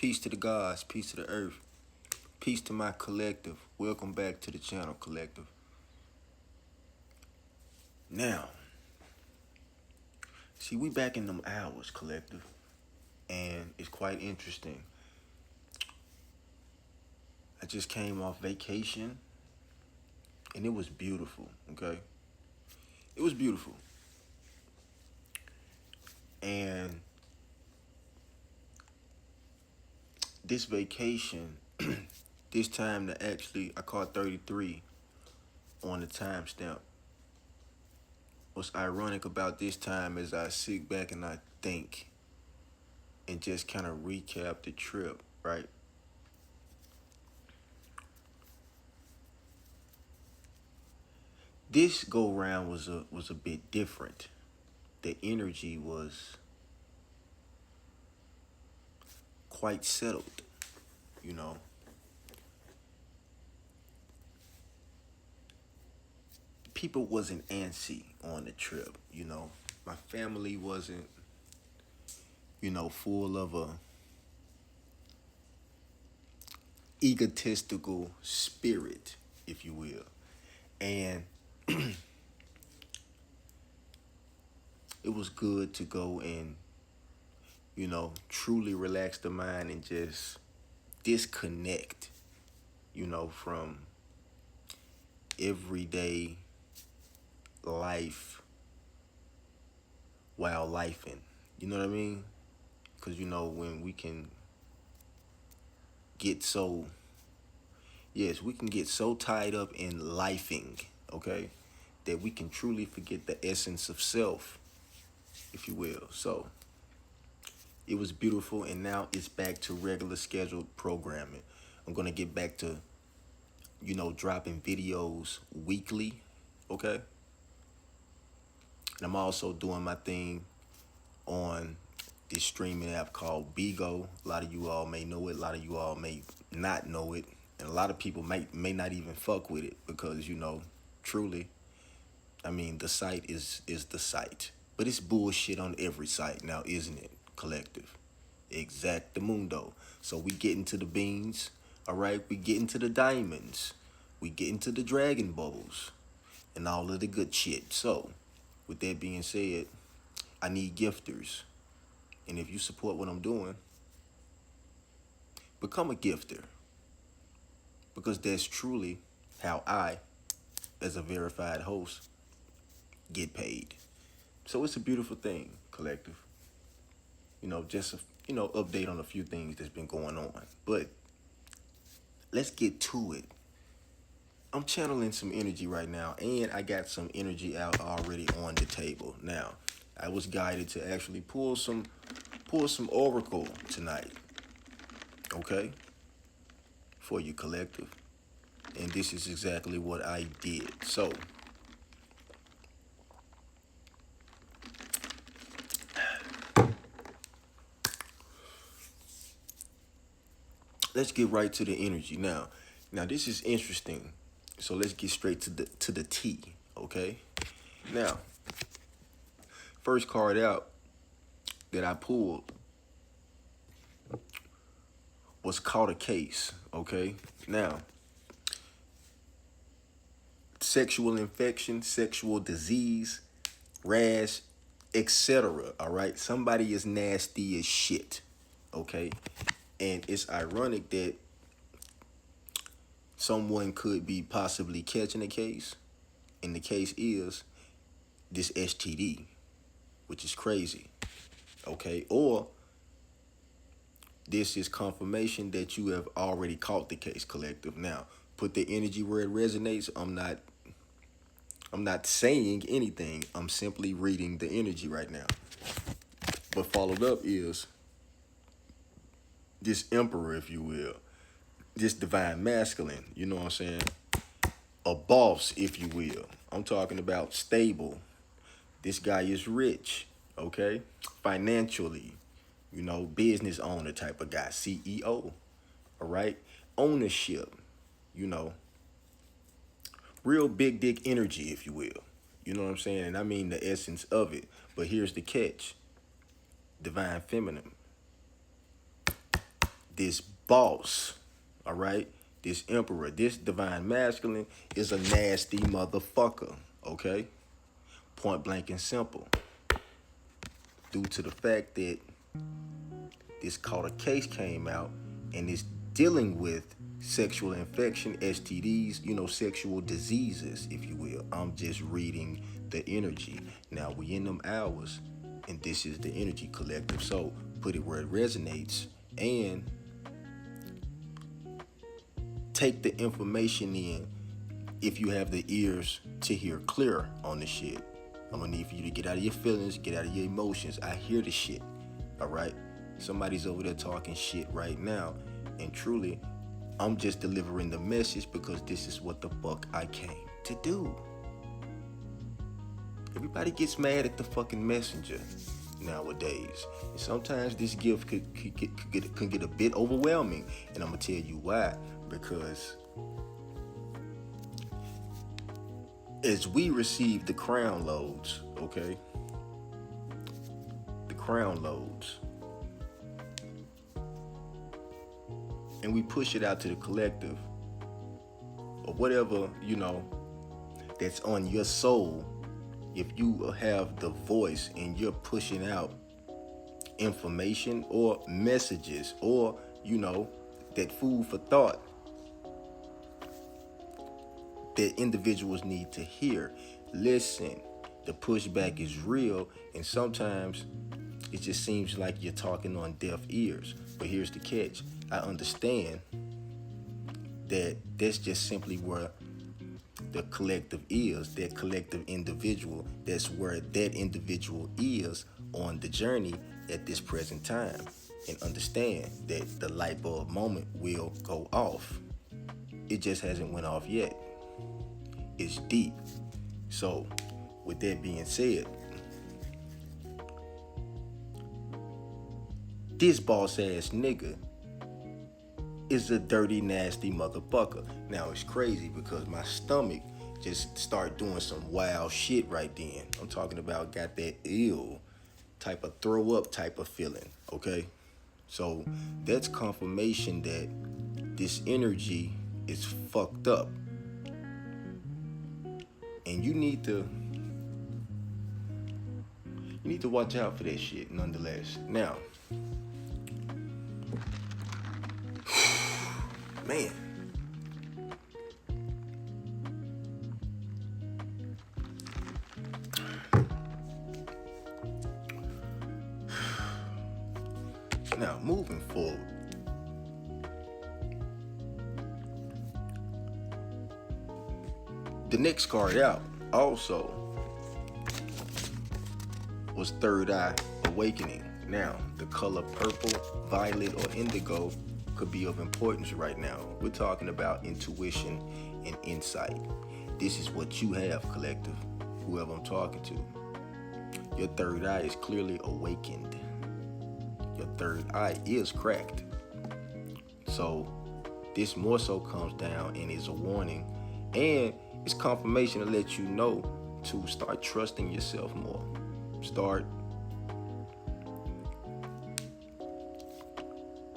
Peace to the gods, peace to the earth, peace to my collective. Welcome back to the channel, collective. Now, see, we back in them hours, collective, and it's quite interesting. I just came off vacation, and it was beautiful, okay? It was beautiful. And this vacation, this time to actually, I caught 33 on the timestamp. What's ironic about this time is I sit back and I think and just kind of recap the trip, right? This go round was a bit different. The energy was quite settled, you know. People wasn't antsy on the trip, you know. My family wasn't, full of a egotistical spirit, if you will. And it was good to go and, truly relax the mind and just disconnect, from everyday life while lifing. You know what I mean? Because, when we can get so, yes, we can get so tied up in lifing, okay, that we can truly forget the essence of self, if you will. So it was beautiful, and now it's back to regular scheduled programming. I'm going to get back to, dropping videos weekly, okay? And I'm also doing my thing on this streaming app called Bigo. A lot of you all may know it. A lot of you all may not know it. And a lot of people may not even fuck with it because, truly, the site is the site. But it's bullshit on every site now, isn't it, collective? Exactamundo. So we get into the beans, all right? We get into the diamonds. We get into the dragon bubbles and all of the good shit. So, with that being said, I need gifters. And if you support what I'm doing, become a gifter. Because that's truly how I, as a verified host, get paid. So it's a beautiful thing, collective. Just a, update on a few things that's been going on. But let's get to it. I'm channeling some energy right now, and I got some energy out already on the table. Now, I was guided to actually pull some oracle tonight, okay, for you, collective. And this is exactly what I did. So, let's get right to the energy now. Now, this is interesting. So let's get straight to the T, okay? Now, first card out that I pulled was caught a case, okay? Now, sexual infection, sexual disease, rash, etc. All right, somebody is nasty as shit, okay? And it's ironic that someone could be possibly catching a case, and the case is this STD, which is crazy, okay? Or this is confirmation that you have already caught the case, collective. Now, put the energy where it resonates. I'm not saying anything. I'm simply reading the energy right now. But followed up is this emperor, if you will, this divine masculine, you know what I'm saying? A boss, if you will. I'm talking about stable. This guy is rich, okay? Financially, business owner type of guy, CEO, all right? Ownership, real big dick energy, if you will. You know what I'm saying? And I mean the essence of it. But here's the catch. Divine feminine. this boss, all right, this emperor, this divine masculine is a nasty motherfucker, okay? Point blank and simple. Due to the fact that this caught a case came out and it's dealing with sexual infection, STDs, sexual diseases, if you will. I'm just reading the energy. Now we in them hours, and this is the energy collective. So put it where it resonates and take the information in if you have the ears to hear clear on the shit. I'm gonna need for you to get out of your feelings, get out of your emotions. I hear the shit, all right? Somebody's over there talking shit right now, and truly, I'm just delivering the message because this is what the fuck I came to do. Everybody gets mad at the fucking messenger nowadays. And sometimes this gift could get a bit overwhelming, and I'm gonna tell you why. Because as we receive the crown loads, okay? The crown loads. And we push it out to the collective, or whatever, that's on your soul. If you have the voice and you're pushing out information or messages or, that food for thought that individuals need to hear, listen. The pushback is real, and sometimes it just seems like you're talking on deaf ears. But here's the catch. I understand that that's just simply where the collective is, that collective individual. That's where that individual is on the journey at this present time. And understand that the light bulb moment will go off. It just hasn't went off yet. It's deep. So, with that being said, this boss ass nigga is a dirty, nasty motherfucker. Now it's crazy because my stomach just started doing some wild shit right then. I'm talking about got that ill type of throw up type of feeling, okay? So that's confirmation that this energy is fucked up. And you need to watch out for that shit nonetheless. Now, man. Now, moving forward. The next card out also was Third Eye Awakening. Now, the color purple, violet, or indigo could be of importance right now. We're talking about intuition and insight. This is what you have, collective, whoever I'm talking to. Your third eye is clearly awakened. Your third eye is cracked. So this more so comes down and is a warning, and it's confirmation to let you know to start trusting yourself more. Start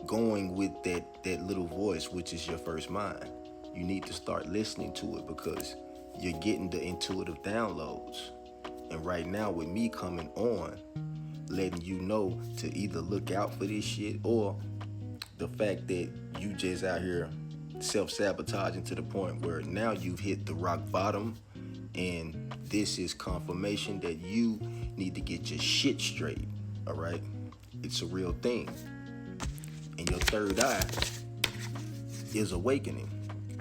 going with that little voice, which is your first mind. You need to start listening to it because you're getting the intuitive downloads. And right now with me coming on, letting you know to either look out for this shit, or the fact that you just out here self-sabotaging to the point where now you've hit the rock bottom, and this is confirmation that you need to get your shit straight, all right? It's a real thing. And your third eye is awakening,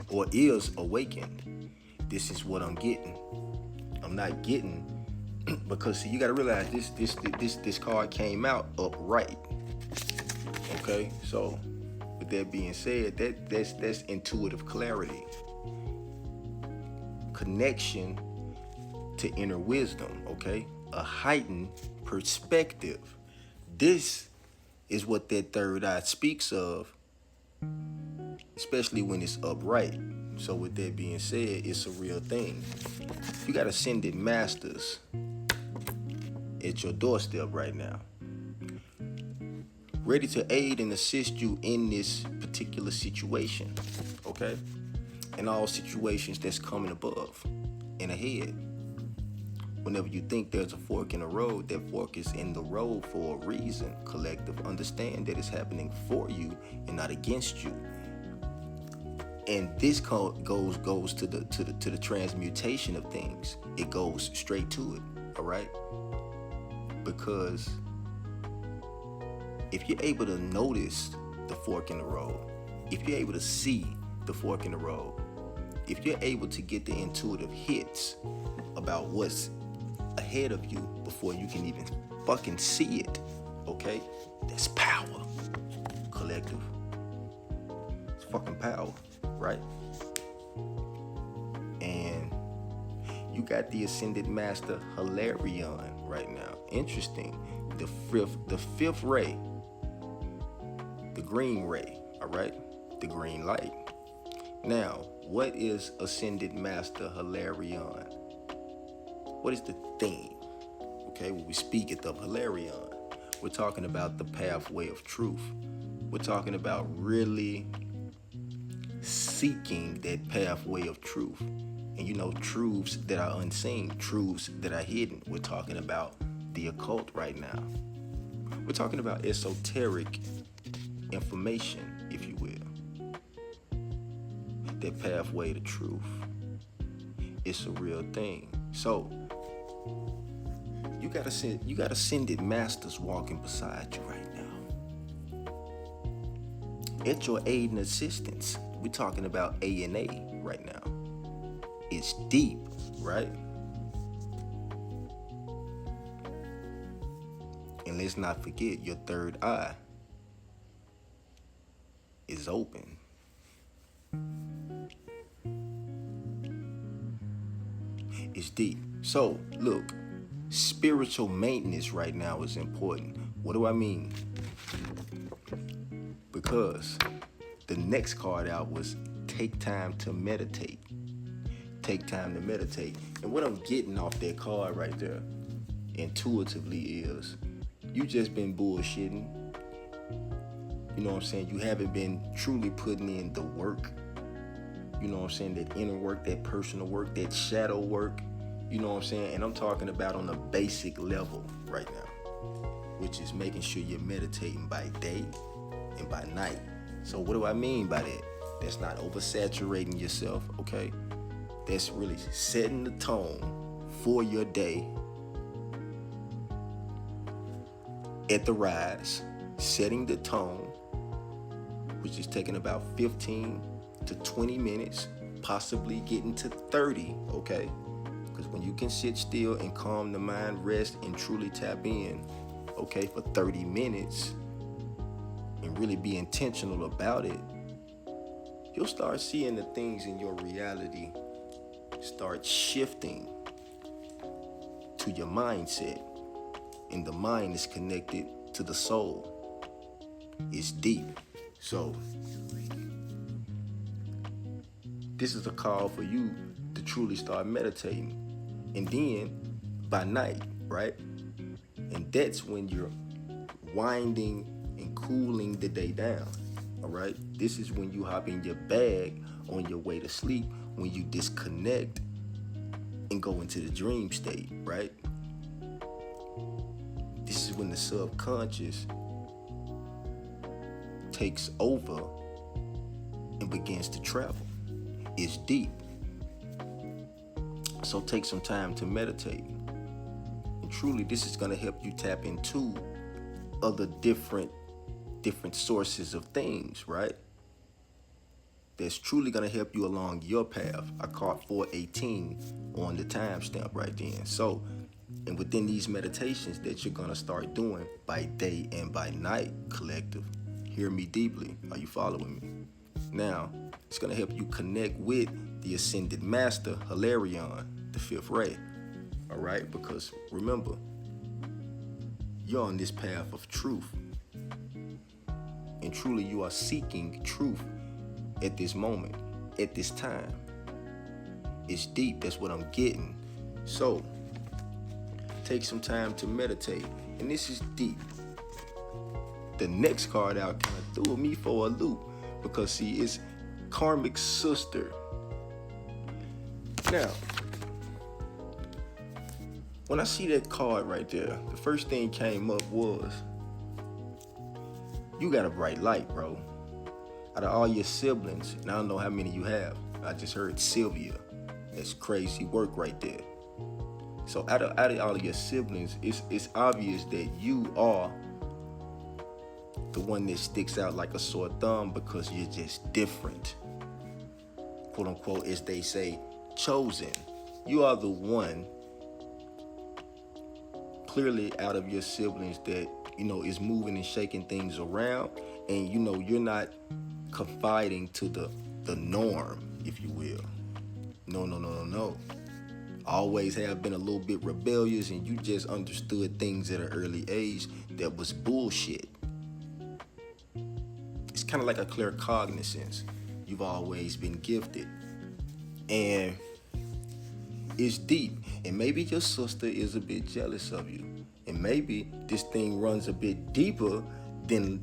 or is awakened. This is what I'm getting. I'm not getting, because see, you gotta realize this card came out upright. Okay, so with that being said, that's intuitive clarity, connection to inner wisdom. Okay, a heightened perspective. This is what that third eye speaks of, especially when it's upright. So with that being said, it's a real thing. You got ascended masters at your doorstep right now. ready to aid and assist you in this particular situation, okay? In all situations that's coming above and ahead. Whenever you think there's a fork in the road, that fork is in the road for a reason. Collective, understand that it's happening for you and not against you. And this goes to the transmutation of things. It goes straight to it, all right? Because if you're able to notice the fork in the road, if you're able to see the fork in the road, if you're able to get the intuitive hits about what's ahead of you before you can even fucking see it, okay? That's power, collective. It's fucking power, right? And you got the Ascended Master Hilarion right now. Interesting. The fifth ray, the green ray, all right? The green light. Now, what is Ascended Master Hilarion? What is the theme? Okay, when we speak of Hilarion, we're talking about the pathway of truth. We're talking about really seeking that pathway of truth. And you know, truths that are unseen, truths that are hidden. We're talking about the occult right now. We're talking about esoteric information, if you will. That pathway to truth. It's a real thing. So you got ascended masters walking beside you right now. At your aid and assistance. We're talking about A&A right now. It's deep, right? And let's not forget, your third eye is open. It's deep. So, look, spiritual maintenance right now is important. What do I mean? Because the next card out was take time to meditate. Take time to meditate. And what I'm getting off that card right there, intuitively, is you just been bullshitting. You know what I'm saying? You haven't been truly putting in the work. You know what I'm saying? That inner work, that personal work, that shadow work. You know what I'm saying? And I'm talking about on a basic level right now, which is making sure you're meditating by day and by night. So what do I mean by that? That's not oversaturating yourself, okay? That's really setting the tone for your day at the rise, setting the tone, which is taking about 15 to 20 minutes, possibly getting to 30, okay? Because when you can sit still and calm the mind, rest, and truly tap in, okay, for 30 minutes, and really be intentional about it, you'll start seeing the things in your reality start shifting to your mindset. And the mind is connected to the soul. It's deep. So this is a call for you to truly start meditating. And then by night, right? And that's when you're winding and cooling the day down, all right? This is when you hop in your bag on your way to sleep, when you disconnect and go into the dream state, right? This is when the subconscious takes over and begins to travel. It's deep. So take some time to meditate. And truly, this is going to help you tap into other different sources of things, right? That's truly going to help you along your path. I caught 418 on the timestamp right then. So, and within these meditations that you're going to start doing by day and by night, collective, hear me deeply. Are you following me? Now, it's going to help you connect with the Ascended Master, Hilarion, the fifth ray. All right? Because remember, you're on this path of truth. And truly, you are seeking truth at this moment, at this time. It's deep. That's what I'm getting. So, take some time to meditate. And this is deep. the next card out kind of threw me for a loop, because see, it's karmic sister. Now, when I see that card right there, the first thing came up was, you got a bright light, bro. Out of all your siblings, and I don't know how many you have, I just heard Sylvia. That's crazy work right there. So out of all of your siblings, it's obvious that you are the one that sticks out like a sore thumb, because you're just different. Quote unquote, as they say, chosen. You are the one, clearly out of your siblings, that, you know, is moving and shaking things around. And, you know, you're not confiding to the norm, if you will. No. Always have been a little bit rebellious, and you just understood things at an early age that was bullshit. It's kind of like a claircognizance. You've always been gifted. And it's deep. And maybe your sister is a bit jealous of you. And maybe this thing runs a bit deeper than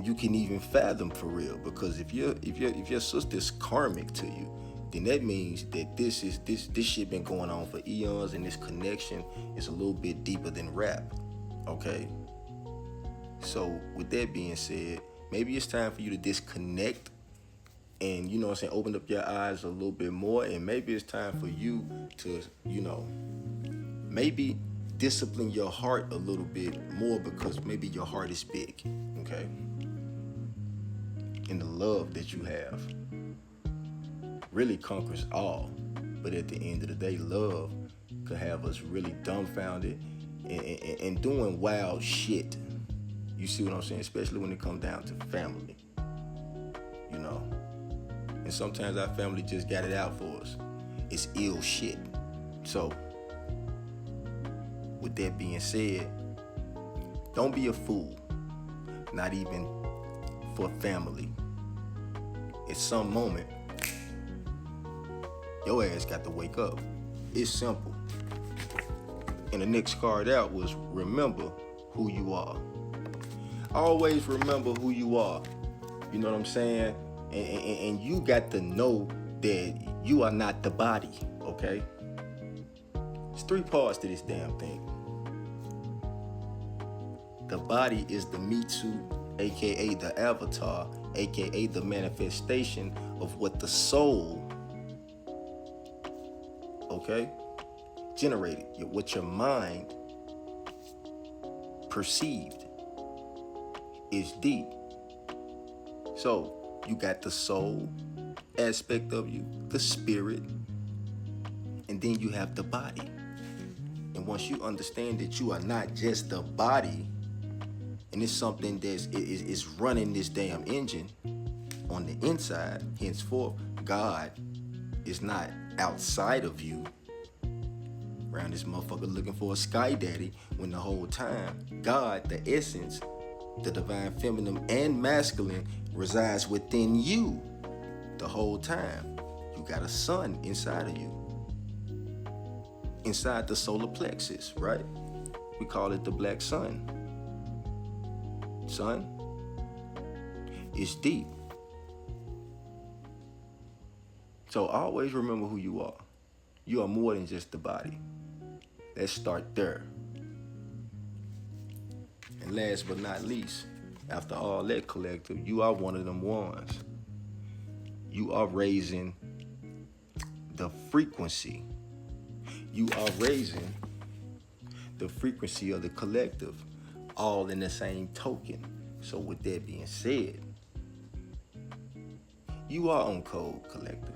you can even fathom, for real. Because if your sister's karmic to you, then that means that this shit been going on for eons, and this connection is a little bit deeper than rap. Okay? So with that being said, maybe it's time for you to disconnect and, you know what I'm saying, open up your eyes a little bit more. And maybe it's time for you to, you know, maybe discipline your heart a little bit more, because maybe your heart is big, okay? And the love that you have really conquers all. But at the end of the day, love could have us really dumbfounded and doing wild shit. You see what I'm saying? Especially when it comes down to family, you know? And sometimes our family just got it out for us. It's ill shit. So, with that being said, don't be a fool. Not even for family. At some moment, your ass got to wake up. It's simple. And the next card out was, remember who you are. Always remember who you are. You know what I'm saying? And you got to know that you are not the body, okay? There's 3 parts to this damn thing. The body is the Mitsu, aka the avatar, aka the manifestation of what the soul, okay, generated, what your mind perceived is deep. So you got the soul aspect of you, the spirit, and then you have the body. And once you understand that you are not just the body, and it's something that is running this damn engine on the inside, henceforth, God is not outside of you, around this motherfucker looking for a sky daddy, when the whole time, God, the essence, the divine feminine and masculine, resides within you the whole time. You got a sun inside of you, inside the solar plexus, right? We call it the black sun. Son, it's deep. So always remember who you are. You are more than just the body. Let's start there. And last but not least, after all that, collective, you are one of them ones. You are raising the frequency. You are raising the frequency of the collective, all in the same token. So with that being said, you are on code, collective.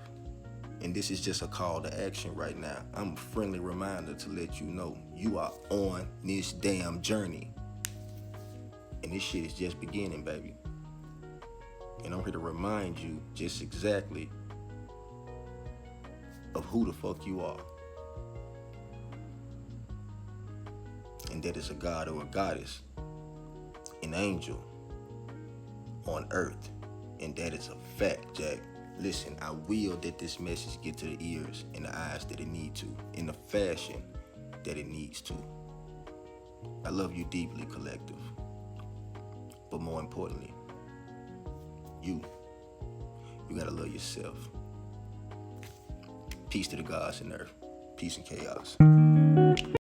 And this is just a call to action right now. I'm a friendly reminder to let you know you are on this damn journey. And this shit is just beginning, baby. And I'm here to remind you just exactly of who the fuck you are. And that is a god or a goddess, an angel on earth. And that is a fact, Jack. Listen, I will that this message get to the ears and the eyes that it need to, in the fashion that it needs to. I love you deeply, collective. But more importantly, you gotta love yourself. Peace to the gods and earth. Peace and chaos.